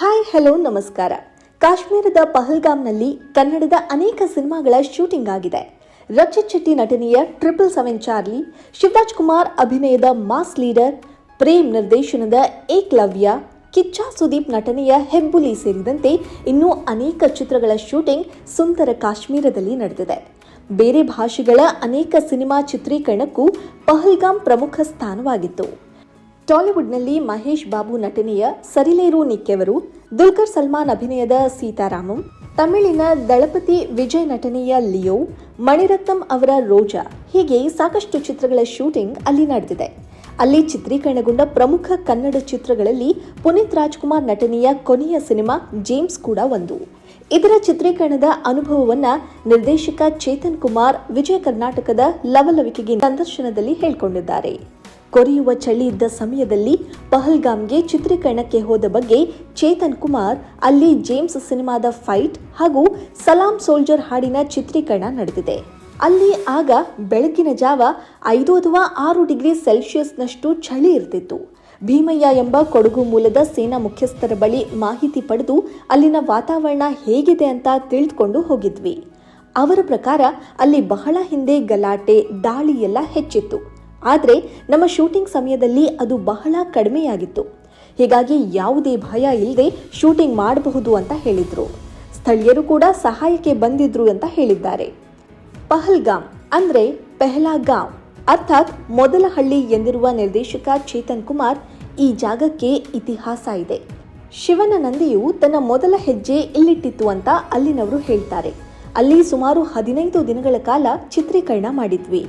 Hi hello ನಮಸ್ಕಾರ. ಕಾಶ್ಮೀರದ ಪಹಲ್ಗಾಮ್ನಲ್ಲಿ ಕನ್ನಡದ ಅನೇಕ ಸಿನಿಮಾಗಳ ಶೂಟಿಂಗ್ ಆಗಿದೆ. ರಕ್ಷಿತ್ ಶೆಟ್ಟಿ ನಟನೆಯ 777 ಚಾರ್ಲಿ, ಶಿವರಾಜ್ ಕುಮಾರ್ ಅಭಿನಯದ ಮಾಸ್ ಲೀಡರ್, ಪ್ರೇಮ್ ನಿರ್ದೇಶನದ ಏಕಲವ್ಯ, ಕಿಚ್ಚ ಸುದೀಪ್ ನಟನೆಯ ಹೆಬ್ಬುಲಿ ಸೇರಿದಂತೆ ಇನ್ನೂ ಅನೇಕ ಚಿತ್ರಗಳ ಶೂಟಿಂಗ್ ಸುಂದರ ಕಾಶ್ಮೀರದಲ್ಲಿ ನಡೆದಿದೆ. ಬೇರೆ ಭಾಷೆಗಳ ಅನೇಕ ಸಿನಿಮಾ ಚಿತ್ರೀಕರಣಕ್ಕೂ ಪಹಲ್ಗಾಮ್ ಪ್ರಮುಖ ಸ್ಥಾನವಾಗಿತ್ತು. ಟಾಲಿವುಡ್ನಲ್ಲಿ ಮಹೇಶ್ ಬಾಬು ನಟನೆಯ ಸರಿಲೇರು ನಿಕ್ಕೆವರು, ದುಲ್ಕರ್ ಸಲ್ಮಾನ್ ಅಭಿನಯದ ಸೀತಾರಾಮಂ, ತಮಿಳಿನ ದಳಪತಿ ವಿಜಯ್ ನಟನೆಯ ಲಿಯೋ, ಮಣಿರತ್ನಂ ಅವರ ರೋಜಾ ಹೀಗೆ ಸಾಕಷ್ಟು ಚಿತ್ರಗಳ ಶೂಟಿಂಗ್ ಅಲ್ಲಿ ನಡೆದಿದೆ. ಅಲ್ಲಿ ಚಿತ್ರೀಕರಣಗೊಂಡ ಪ್ರಮುಖ ಕನ್ನಡ ಚಿತ್ರಗಳಲ್ಲಿ ಪುನೀತ್ ರಾಜ್ಕುಮಾರ್ ನಟನೆಯ ಕೊನೆಯ ಸಿನಿಮಾ ಜೇಮ್ಸ್ ಕೂಡ ಒಂದು. ಇದರ ಚಿತ್ರೀಕರಣದ ಅನುಭವವನ್ನ ನಿರ್ದೇಶಕ ಚೇತನ್ ಕುಮಾರ್ ವಿಜಯ ಕರ್ನಾಟಕದ ಲವಲವಿಕೆಗೆ ಸಂದರ್ಶನದಲ್ಲಿ ಹೇಳಿಕೊಂಡಿದ್ದಾರೆ. ಕೊರೆಯುವ ಚಳಿ ಇದ್ದ ಸಮಯದಲ್ಲಿ ಪಹಲ್ಗಾಮ್ಗೆ ಚಿತ್ರೀಕರಣಕ್ಕೆ ಹೋದ ಬಗ್ಗೆ ಚೇತನ್ ಕುಮಾರ್ ಅಲ್ಲಿ ಜೇಮ್ಸ್ ಸಿನಿಮಾದ ಫೈಟ್ ಹಾಗೂ ಸಲಾಂ ಸೋಲ್ಜರ್ ಹಾಡಿನ ಚಿತ್ರೀಕರಣ ನಡೆದಿದೆ. ಅಲ್ಲಿ ಆಗ ಬೆಳಗಿನ ಜಾವ 5 ಅಥವಾ 6 ಡಿಗ್ರಿ ಸೆಲ್ಸಿಯಸ್ನಷ್ಟು ಚಳಿ ಇರ್ತಿತ್ತು. ಭೀಮಯ್ಯ ಎಂಬ ಕೊಡಗು ಮೂಲದ ಸೇನಾ ಮುಖ್ಯಸ್ಥರ ಬಳಿ ಮಾಹಿತಿ ಪಡೆದು ಅಲ್ಲಿನ ವಾತಾವರಣ ಹೇಗಿದೆ ಅಂತ ತಿಳಿದುಕೊಂಡು ಹೋಗಿದ್ವಿ. ಅವರ ಪ್ರಕಾರ ಅಲ್ಲಿ ಬಹಳ ಹಿಂದೆ ಗಲಾಟೆ, ದಾಳಿ ಎಲ್ಲ ಹೆಚ್ಚಿತ್ತು. ಆದರೆ ನಮ್ಮ ಶೂಟಿಂಗ್ ಸಮಯದಲ್ಲಿ ಅದು ಬಹಳ ಕಡಿಮೆಯಾಗಿತ್ತು. ಹೀಗಾಗಿ ಯಾವುದೇ ಭಯ ಇಲ್ಲದೆ ಶೂಟಿಂಗ್ ಮಾಡಬಹುದು ಅಂತ ಹೇಳಿದ್ರು. ಸ್ಥಳೀಯರು ಕೂಡ ಸಹಾಯಕ್ಕೆ ಬಂದಿದ್ರು ಅಂತ ಹೇಳಿದ್ದಾರೆ. ಪಹಲ್ಗಾಮ್ ಅಂದ್ರೆ ಪೆಹ್ಲಾ ಗಾಂವ್, ಅರ್ಥಾತ್ ಮೊದಲ ಹಳ್ಳಿ ಎಂದಿರುವ ನಿರ್ದೇಶಕ ಚೇತನ್ ಕುಮಾರ್, ಈ ಜಾಗಕ್ಕೆ ಇತಿಹಾಸ ಇದೆ. ಶಿವನ ನಂದಿಯು ತನ್ನ ಮೊದಲ ಹೆಜ್ಜೆ ಇಲ್ಲಿಟ್ಟಿತ್ತು ಅಂತ ಅಲ್ಲಿನವರು ಹೇಳ್ತಾರೆ. ಅಲ್ಲಿ ಸುಮಾರು 15 ದಿನಗಳ ಕಾಲ ಚಿತ್ರೀಕರಣ ಮಾಡಿದ್ವಿ.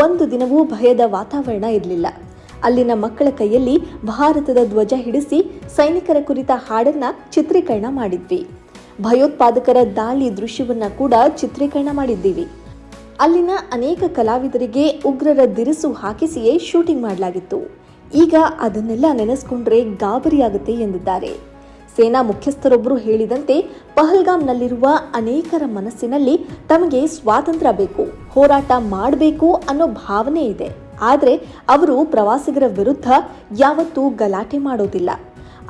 ಒಂದು ದಿನವೂ ಭಯದ ವಾತಾವರಣ ಇರಲಿಲ್ಲ. ಅಲ್ಲಿನ ಮಕ್ಕಳ ಕೈಯಲ್ಲಿ ಭಾರತದ ಧ್ವಜ ಹಿಡಿಸಿ ಸೈನಿಕರ ಕುರಿತ ಹಾಡನ್ನ ಚಿತ್ರೀಕರಣ ಮಾಡಿದ್ವಿ. ಭಯೋತ್ಪಾದಕರ ದಾಳಿ ದೃಶ್ಯವನ್ನ ಕೂಡ ಚಿತ್ರೀಕರಣ ಮಾಡಿದ್ದೀವಿ. ಅಲ್ಲಿನ ಅನೇಕ ಕಲಾವಿದರಿಗೆ ಉಗ್ರರ ದಿರಿಸು ಹಾಕಿಸಿಯೇ ಶೂಟಿಂಗ್ ಮಾಡಲಾಗಿತ್ತು. ಈಗ ಅದನ್ನೆಲ್ಲ ನೆನೆಸ್ಕೊಂಡ್ರೆ ಗಾಬರಿಯಾಗುತ್ತೆ ಎಂದಿದ್ದಾರೆ. ಸೇನಾ ಮುಖ್ಯಸ್ಥರೊಬ್ಬರು ಹೇಳಿದಂತೆ ಪಹಲ್ಗಾಮ್ನಲ್ಲಿರುವ ಅನೇಕರ ಮನಸ್ಸಿನಲ್ಲಿ ತಮಗೆ ಸ್ವಾತಂತ್ರ್ಯ ಬೇಕು, ಹೋರಾಟ ಮಾಡಬೇಕು ಅನ್ನೋ ಭಾವನೆ ಇದೆ. ಆದರೆ ಅವರು ಪ್ರವಾಸಿಗರ ವಿರುದ್ಧ ಯಾವತ್ತೂ ಗಲಾಟೆ ಮಾಡೋದಿಲ್ಲ.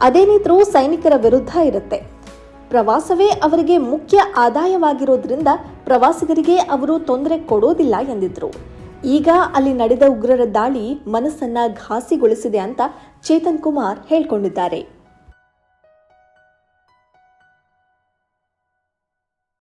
ಅದೇನಿದ್ರೂ ಸೈನಿಕರ ವಿರುದ್ಧ ಇರುತ್ತೆ. ಪ್ರವಾಸವೇ ಅವರಿಗೆ ಮುಖ್ಯ ಆದಾಯವಾಗಿರೋದ್ರಿಂದ ಪ್ರವಾಸಿಗರಿಗೆ ಅವರು ತೊಂದರೆ ಕೊಡೋದಿಲ್ಲ ಎಂದಿದ್ರು. ಈಗ ಅಲ್ಲಿ ನಡೆದ ಉಗ್ರರ ದಾಳಿ ಮನಸ್ಸನ್ನ ಘಾಸಿಗೊಳಿಸಿದೆ ಅಂತ ಚೇತನ್ ಕುಮಾರ್ ಹೇಳ್ಕೊಂಡಿದ್ದಾರೆ.